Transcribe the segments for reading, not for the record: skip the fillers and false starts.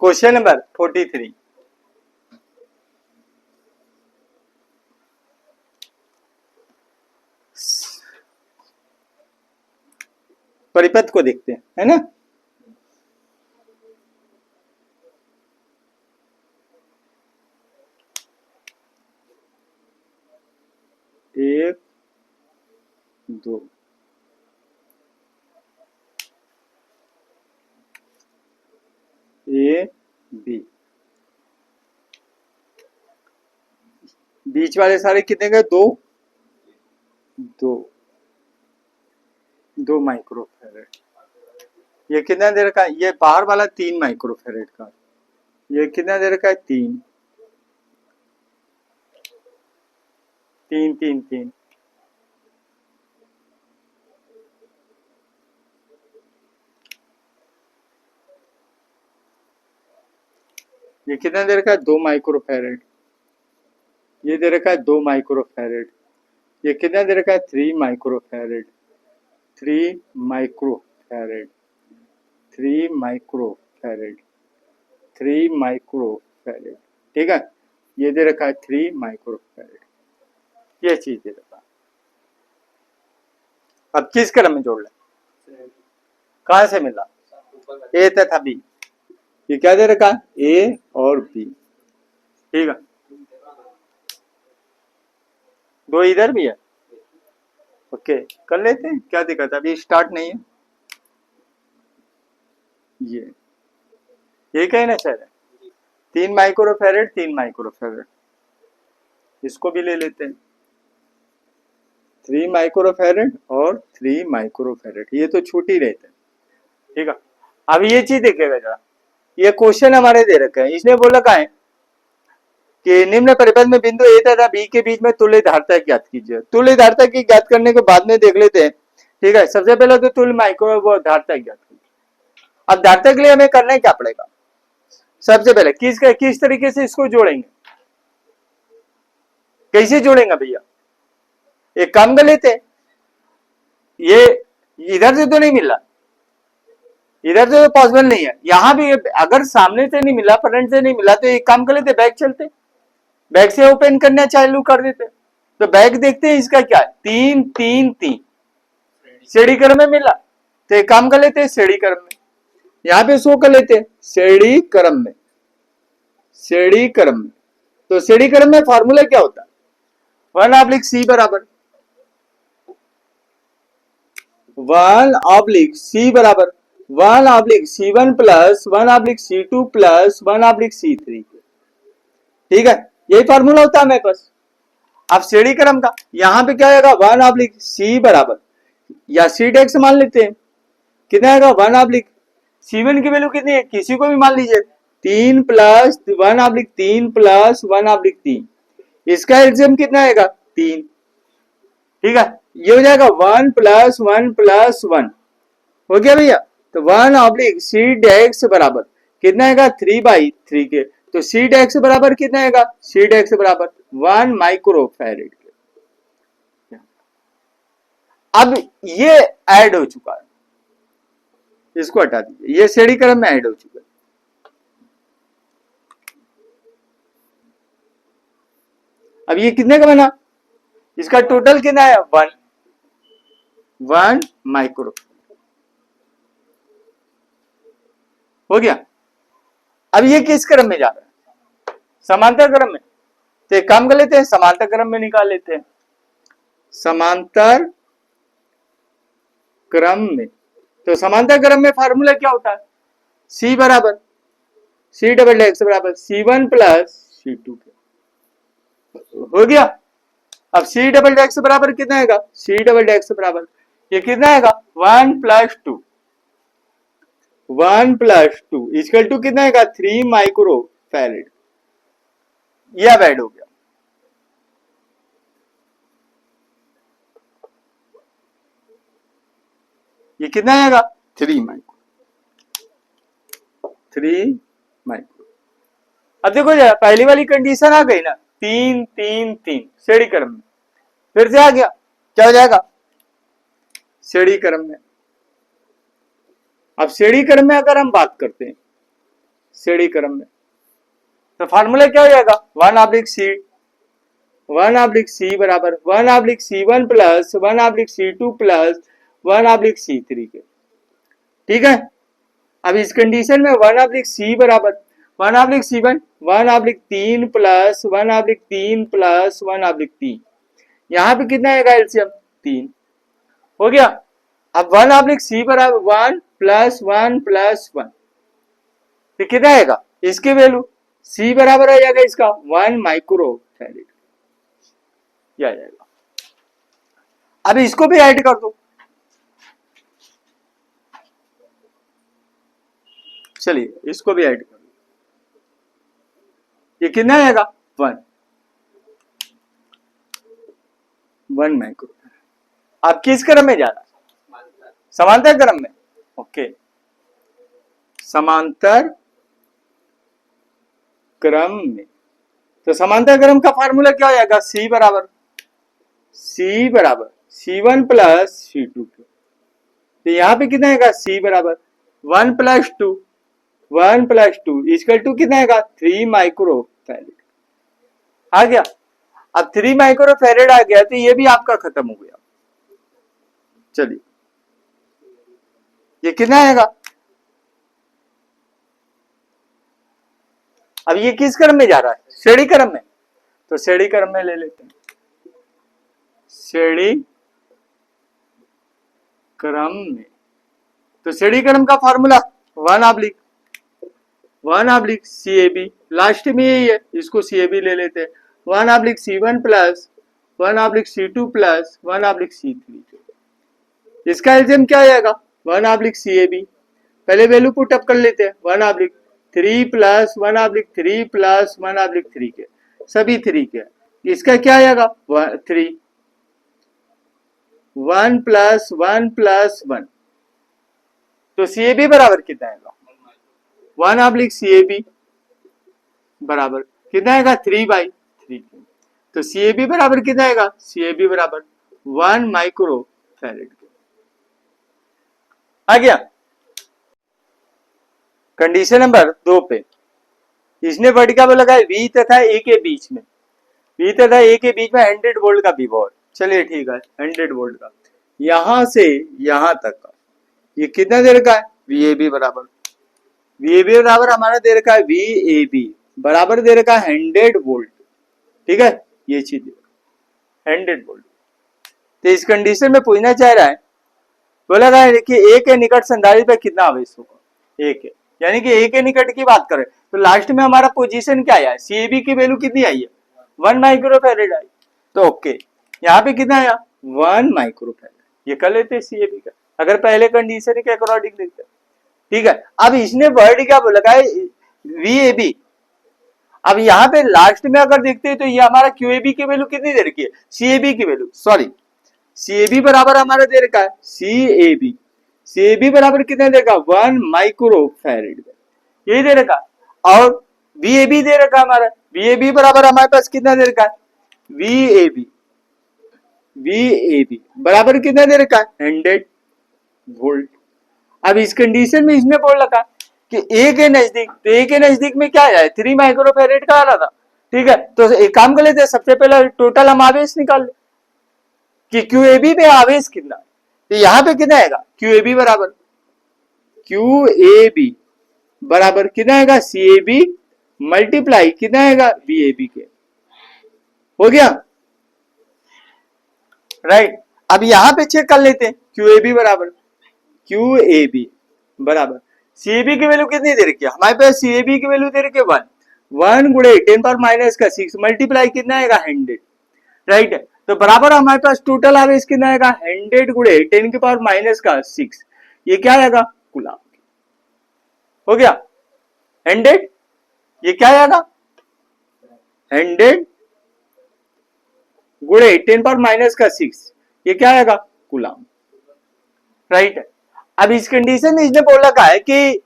Question number 43। परिपथ को देखते हैं, है ना। एक दो, ए बी, बीच वाले सारे कितने गए? दो दो, 2 माइक्रोफेरेड। ये कितना दे रखा है? ये बाहर वाला 3 माइक्रोफेरेड का। ये कितना दे रखा है? 3 3 3 3। ये कितना दे रखा है? 2 माइक्रोफेरेड। ये दे रखा है 2 माइक्रोफेरेड। ये कितना दे रखा है? 3 माइक्रोफेरेड। 3 microfarad, 3 microfarad, 3 microfarad. ठीक है, ये दे रखा है 3 माइक्रोफेरेड। ये चीज दे रखा है। अब किस क्रम में जोड़ लें? कहां से मिला? ए तथा बी। ये क्या दे रखा है? ए और बी। ठीक है, 2 इधर भी है। ओके, कर लेते हैं, क्या दिक्कत है? अभी स्टार्ट नहीं है। ये कहीं ना सर, 3 माइक्रोफेरेड, 3 माइक्रोफेरेड। इसको भी ले लेते हैं, 3 माइक्रोफेरेड और 3 माइक्रोफेरेड। ये तो छूट ही रहते हैं। ठीक है, अब ये चीज देखिएगा जरा। ये क्वेश्चन हमारे दे रखे हैं, इसने बोला का है कि निम्न परिपथ में बिंदु ए तथा बी के बीच में तुल्य धारता ज्ञात कीजिए। तुल्य धारता की ज्ञात करने के बाद में देख लेते हैं। ठीक है, सबसे पहले तो तुल्य माइक्रो धारता ज्ञात कीजिए। अब धारता के लिए हमें करना क्या पड़ेगा? सबसे पहले किस तरीके से इसको जोड़ेंगे? कैसे जोड़ेंगे भैया? एक काम कर लेते हैं, ये इधर से तो नहीं मिला, इधर से तो पॉसिबल नहीं है। यहां भी अगर सामने से नहीं मिला, फ्रंट से नहीं मिला, तो एक काम कर लेते, बैक चलते, बैक से ओपन करना चालू कर देते। तो बैक देखते हैं, इसका क्या है? 3 3 3 श्रेणी क्रम में मिला। तो एक काम कर लेते हैं, श्रेणी क्रम में यहां पे शो कर लेते हैं, श्रेणी क्रम में, श्रेणी क्रम में। तो श्रेणी क्रम में फॉर्मूला क्या होता है? 1/c बराबर 1/c बराबर 1/c1 plus 1/c2 plus 1/c3। ठीक है, यही फॉर्मूला होता है मेरे पास। अब श्रेणी क्रम का यहां पे क्या आएगा? 1/c बराबर, या सी डेक्स मान लेते हैं, कितना आएगा? 1/c1 की वैल्यू कितनी है? किसी को भी मान लीजिए, 3 प्लस 1/3 प्लस 1/3। इसका एलसीएम कितना आएगा? 3। ठीक है, ये हो जाएगा 1 प्लस 1 प्लस 1। हो गया भैया। तो 1/c डेक्स बराबर कितना आएगा? 3/3 के। तो सी डेक्स बराबर कितना आएगा? सी डेक्स बराबर 1 माइक्रोफैरेड के। अब ये ऐड हो चुका है, इसको हटा दीजिए, ये श्रेणी क्रम में ऐड हो चुका है। अब ये कितने का बना? इसका टोटल कितना है? 1 माइक्रो। हो गया। अब ये किस क्रम में जा रहा है? समांतर क्रम में। तो एक काम कर लेते हैं, समांतर क्रम में निकाल लेते हैं। समांतर क्रम में, तो समांतर क्रम में फार्मूला क्या होता है? C बराबर C डबल एक्स बराबर C1 प्लस C2। हो गया। अब C डबल एक्स बराबर कितना आएगा? C डबल एक्स बराबर ये कितना आएगा? 1 प्लस 2, 1 प्लस 2 इक्वल टू कितना आएगा? 3 माइक्रो फैरेड। यह अब ऐड हो गया। ये कितना आएगा? 3 माइक्रो, 3 माइक्रो। अब देखो जरा, पहली वाली कंडीशन आ गई ना, 3 3 3 श्रेणी क्रम में, फिर से आ गया, क्या हो जाएगा? श्रेणी क्रम में। अब श्रेणी क्रम में अगर हम बात करते हैं, श्रेणी क्रम में। तो फार्मूला क्या हो जाएगा 1/c बराबर 1/c1 plus 1/c2 plus 1/c3 के। ठीक है, अब इस कंडीशन में 1/c बराबर 1/c1 1/3 प्लस 1/3 प्लस 1/3, यहां पे कितना आएगा एलसीएम 3 हो गया। अब 1/c बराबर 1 प्लस 1 प्लस 1, तो कितना आएगा इसके वैल्यू c बराबर आ जाएगा इसका 1 माइक्रो फैरेड, ये आ जाएगा। अब इसको भी ऐड कर दो, चलिए इसको भी ऐड कर दो, ये कितना आएगा 1 माइक्रो। अब किस क्रम में जाना, समांतर क्रम में। ओके, समांतर क्रम में, तो समांतर क्रम का फार्मूला क्या हो जाएगा c बराबर c1 प्लस c2, तो यहां पे कितना आएगा c बराबर 1 प्लस 2 इक्वल टू कितना आएगा 3 माइक्रो फैरेड आ गया। अब 3 माइक्रो फैरेड आ गया तो ये भी आपका खत्म हो गया। चलिए ये कितना आएगा, अब ये किस क्रम में जा रहा है श्रेणी क्रम में, तो श्रेणी क्रम में ले लेते हैं। श्रेणी क्रम में, तो श्रेणी क्रम का फॉर्मूला 1/CAB, लास्ट में यही है, इसको CAB ले लेते हैं। 1/C1 plus 1/C2 plus 1/C3, इसका एलसीएम क्या आएगा 1/CAB, पहले वैल्यू पुट अप कर लेते हैं 1/3 प्लस 1/3 प्लस 1/3 के, सभी 3 के, इसका क्या आएगा 3 1 प्लस 1 प्लस 1, तो CAB बराबर कितना आएगा 1/CAB बराबर कितना आएगा 3/3, तो CAB बराबर कितना आएगा CAB बराबर 1 माइक्रो फैरेड आ गया। कंडीशन नंबर 2 पे इसने वर्टिकल को लगाया V तथा A के बीच में, V तथा A के बीच में 100 वोल्ट का विभव। चलिए ठीक है 100 वोल्ट का, यहां से यहां तक का ये कितना दे रखा है VAB बराबर हमारा दे रखा है VAB बराबर दे रखा है 100 वोल्ट। ठीक है, ये चीज 100 वोल्ट। तो इस कंडीशन में पूछना चाह रहा है, बोला रहा है कि A के निकट संधारित्र पे कितना आवेश होगा, A के, यानी कि A के निकट की बात करें तो लास्ट में हमारा पोजीशन क्या आया, CAB की वैल्यू कितनी आई है 1 माइक्रो फैरेड आई, तो ओके यहाँ पे कितना आया 1 माइक्रो फैरेड, ये कर लेते हैं CAB का, अगर पहले कंडीशन के अकॉर्डिंग देखते हैं। ठीक है, अब इसने वर्ड क्या बोला है VAB, अब यहाँ पे लास्ट में अगर देखते हैं तो ये हमारा QAB की वैल्यू कितनी दे रखी है, CAB की वैल्यू, सॉरी CAB बराबर हमारा दे रखा है CAB बराबर कितने दे रखा 1 माइक्रो फैरेड, यही दे रखा, और VAB दे रखा हमारा, VAB बराबर हमारे पास कितना दे रखा है VAB बराबर कितना दे रखा है 100 वोल्ट। अब इस कंडीशन में इसने बोल रखा कि A के नजदीक, तो A के नजदीक में क्या है 3 माइक्रो फैरेड का आ रहा था। ठीक है, तो एक काम कर लेते हैं, सबसे पहले टोटल हम आवेश निकाल ले कि QAB पे आवेश कितना है, तो यहां पे कितना आएगा QAB बराबर कितना आएगा CAB मल्टीप्लाई कितना आएगा VAB के, हो गया राइट। अब यहां पे चेक कर लेते हैं QAB बराबर CAB की वैल्यू कितनी दे रखी है हमारे पास, CAB की वैल्यू दे रखी है 1 गुणे 10⁻⁻�6 मल्टीप्लाई कितना आएगा 100, राइट। तो बराबर हमारे पास टोटल आवेश कितना आएगा 100 गुणे 10⁻⁻6, ये क्या आएगा कूलम, हो गया 100, ये क्या आएगा 100 गुणे 10⁻⁻6, ये क्या आएगा कूलम, राइट। अब इस कंडीशन में इसने बोला का है कि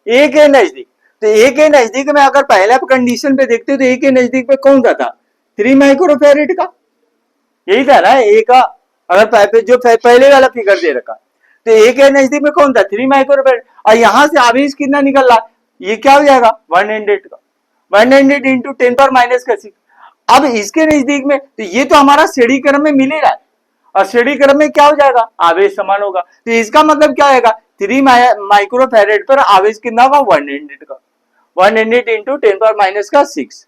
A के नजदीक, तो A के नजदीक में अगर पहले कंडीशन पे देखते तो A के नजदीक में कौन सा था 3 माइक्रो फैरेड का, यही था ना A का, अगर जो पहले वाला फिगर दे रखा तो A के नजदीक में कौन था 3 माइक्रो फैरेड, और यहां से आवेश कितना निकल रहा ये क्या हो जाएगा 100 का, 100 इंटू 10 पावर माइनस का 6। अब इसके नजदीक में तो ये तो हमारा श्रेणी क्रम में मिल ही रहा है, और श्रेणी क्रम में क्या हो जाएगा, आवेश समान होगा। तो इसका मतलब क्या आएगा, 3 माइक्रो फैरेड पर आवेश कितना होगा 100 का, 100 इंटू 10 पावर माइनस का 6।